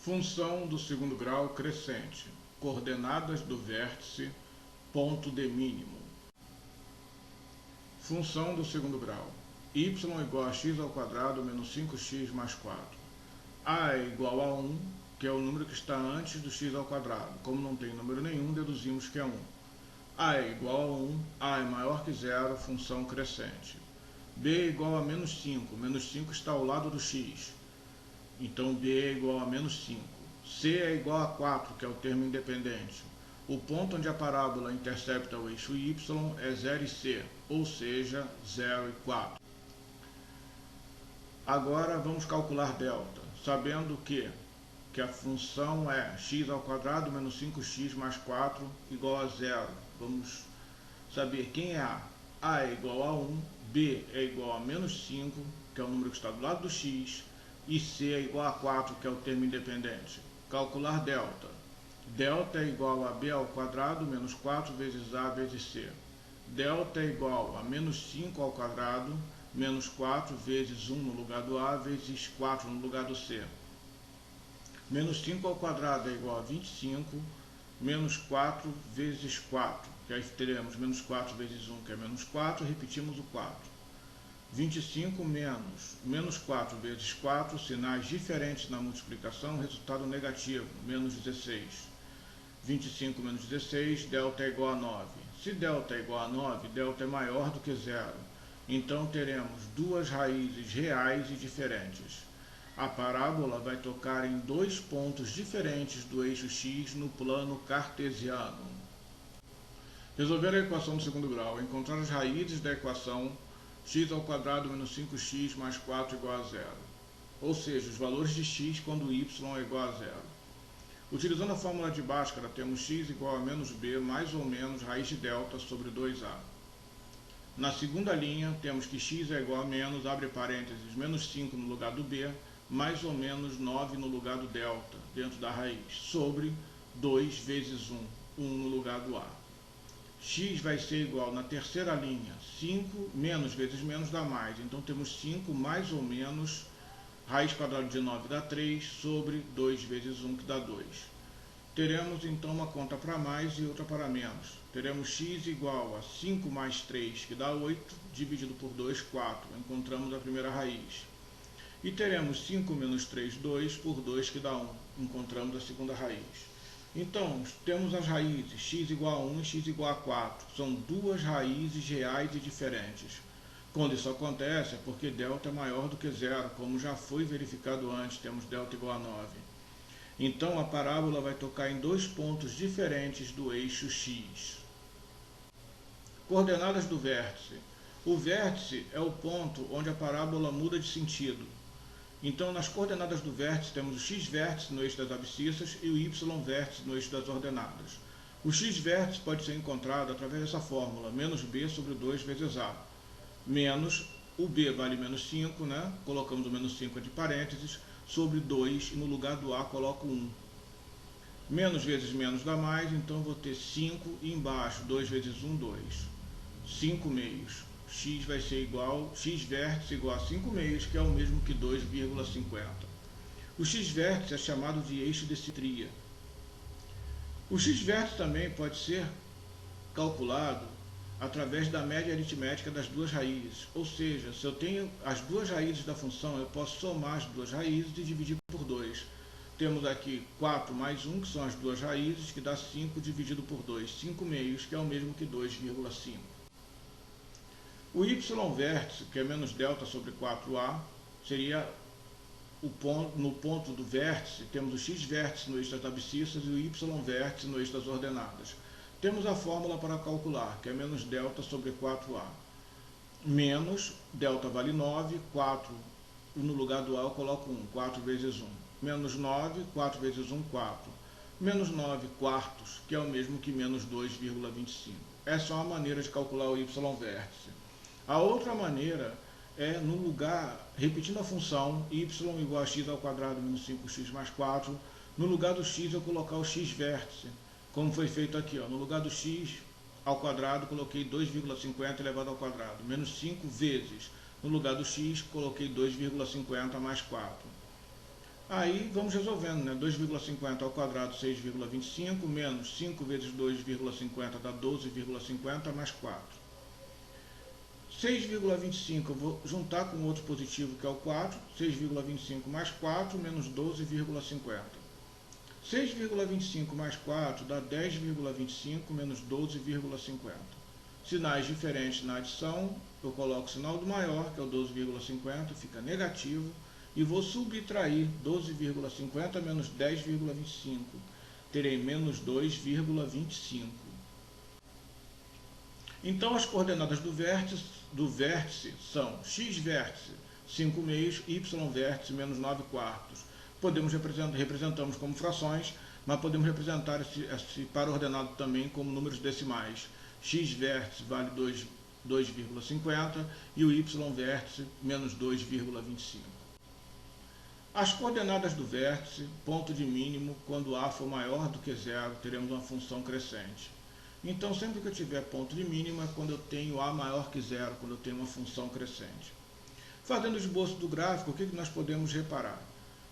Função do segundo grau crescente. Coordenadas do vértice, ponto de mínimo. Função do segundo grau. Y igual a x ao quadrado menos 5x mais 4. A é igual a 1, que é o número que está antes do x ao quadrado. Como não tem número nenhum, deduzimos que é 1. A é igual a 1, A é maior que zero, função crescente. B é igual a menos 5, menos 5 está ao lado do x. Então B é igual a menos 5. C é igual a 4, que é o termo independente. O ponto onde a parábola intercepta o eixo y é 0 e C, ou seja, 0 e 4. Agora vamos calcular delta, sabendo que a função é x ao quadrado menos 5x mais 4 igual a 0. Vamos saber quem é A. A é igual a 1, B é igual a menos 5, que é o número que está do lado do x, e C é igual a 4, que é o termo independente. Calcular delta. Delta é igual a B ao quadrado menos 4 vezes A vezes C. Delta é igual a menos 5 ao quadrado menos 4 vezes 1 no lugar do A vezes 4 no lugar do C. Menos 5 ao quadrado é igual a 25, menos 4 vezes 4, que aí teremos menos 4 vezes 1, que é menos 4, repetimos o 4. 25 menos 4 vezes 4, sinais diferentes na multiplicação, resultado negativo, menos 16. 25 menos 16, delta é igual a 9. Se delta é igual a 9, delta é maior do que zero. Então teremos duas raízes reais e diferentes. A parábola vai tocar em dois pontos diferentes do eixo x no plano cartesiano. Resolver a equação do segundo grau. Encontrar as raízes da equação x ao quadrado menos 5x mais 4 igual a zero. Ou seja, os valores de x quando y é igual a zero. Utilizando a fórmula de Bhaskara, temos x igual a menos b mais ou menos raiz de delta sobre 2a. Na segunda linha, temos que x é igual a menos, abre parênteses, menos 5 no lugar do b, mais ou menos 9 no lugar do delta, dentro da raiz, sobre 2 vezes 1, 1 no lugar do a. X vai ser igual, na terceira linha, 5 menos vezes menos dá mais. Então temos 5 mais ou menos, raiz quadrada de 9 dá 3, sobre 2 vezes 1, que dá 2. Teremos então uma conta para mais e outra para menos. Teremos x igual a 5 mais 3, que dá 8, dividido por 2, 4. Encontramos a primeira raiz. E teremos 5 menos 3, 2, por 2, que dá 1. Encontramos a segunda raiz. Então, temos as raízes x igual a 1 e x igual a 4. São duas raízes reais e diferentes. Quando isso acontece, é porque delta é maior do que zero, como já foi verificado antes, temos delta igual a 9. Então, a parábola vai tocar em dois pontos diferentes do eixo x. Coordenadas do vértice. O vértice é o ponto onde a parábola muda de sentido. Então, nas coordenadas do vértice, temos o x-vértice no eixo das abscissas e o y-vértice no eixo das ordenadas. O x-vértice pode ser encontrado através dessa fórmula, menos b sobre 2 vezes a. Menos, o b vale menos 5, né? Colocamos o menos 5 entre parênteses, sobre 2, e no lugar do a coloco 1. Menos vezes menos dá mais, então vou ter 5, e embaixo 2 vezes 1, 2. 5 meios. X vai ser igual, x-vértice igual a 5 meios, que é o mesmo que 2,50. O x-vértice é chamado de eixo de simetria. O x-vértice também pode ser calculado através da média aritmética das duas raízes. Ou seja, se eu tenho as duas raízes da função, eu posso somar as duas raízes e dividir por 2. Temos aqui 4 mais 1, que são as duas raízes, que dá 5 dividido por 2. 5 meios, que é o mesmo que 2,5. O y-vértice, que é menos delta sobre 4a, seria no ponto do vértice, temos o x-vértice no eixo das abscissas e o y-vértice no eixo das ordenadas. Temos a fórmula para calcular, que é menos delta sobre 4a. Menos, delta vale 9, 4, no lugar do a eu coloco 1, 4 vezes 1. Menos 9, 4 vezes 1, 4. Menos 9 quartos, que é o mesmo que menos 2,25. Essa é uma maneira de calcular o y-vértice. A outra maneira é, no lugar, repetindo a função, y igual a x ao quadrado menos 5x mais 4, no lugar do x eu colocar o x-vértice, como foi feito aqui, ó. No lugar do x ao quadrado, coloquei 2,50 elevado ao quadrado, menos 5 vezes. No lugar do x, coloquei 2,50 mais 4. Aí vamos resolvendo, né? 2,50 ao quadrado, 6,25, menos 5 vezes 2,50 dá 12,50 mais 4. 6,25 eu vou juntar com outro positivo que é o 4, 6,25 mais 4 menos 12,50. 6,25 mais 4 dá 10,25 menos 12,50. Sinais diferentes na adição, eu coloco o sinal do maior, que é o 12,50, fica negativo, e vou subtrair 12,50 menos 10,25. Terei menos 2,25. Então as coordenadas do vértice são x vértice 5 meios, y vértice menos 9 quartos. Representamos como frações, mas podemos representar esse par ordenado também como números decimais. X vértice vale 2,50 e o y vértice menos 2,25. As coordenadas do vértice, ponto de mínimo, quando A for maior do que zero, teremos uma função crescente. Então, sempre que eu tiver ponto de mínimo é quando eu tenho A maior que zero, quando eu tenho uma função crescente. Fazendo o esboço do gráfico, o que nós podemos reparar?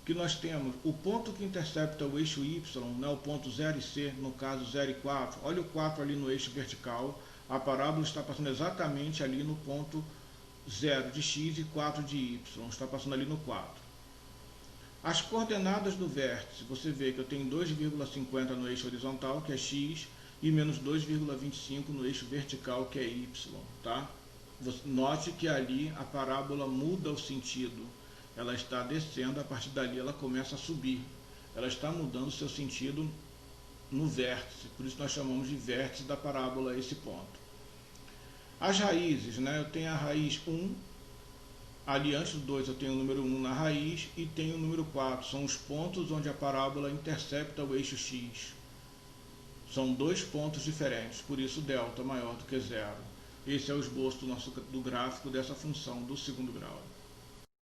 Que nós temos o ponto que intercepta o eixo Y, né, o ponto 0 e C, no caso 0 e 4. Olha o 4 ali no eixo vertical, a parábola está passando exatamente ali no ponto 0 de x e 4 de y, está passando ali no 4. As coordenadas do vértice, você vê que eu tenho 2,50 no eixo horizontal, que é x, e menos 2,25 no eixo vertical, que é y. Tá? Note que ali a parábola muda o sentido. Ela está descendo, a partir dali ela começa a subir. Ela está mudando seu sentido no vértice, por isso nós chamamos de vértice da parábola esse ponto. As raízes, né? Eu tenho a raiz 1, ali antes do 2 eu tenho o número 1 na raiz e tenho o número 4, são os pontos onde a parábola intercepta o eixo x. São dois pontos diferentes, por isso delta maior do que zero. Esse é o esboço do gráfico dessa função do segundo grau.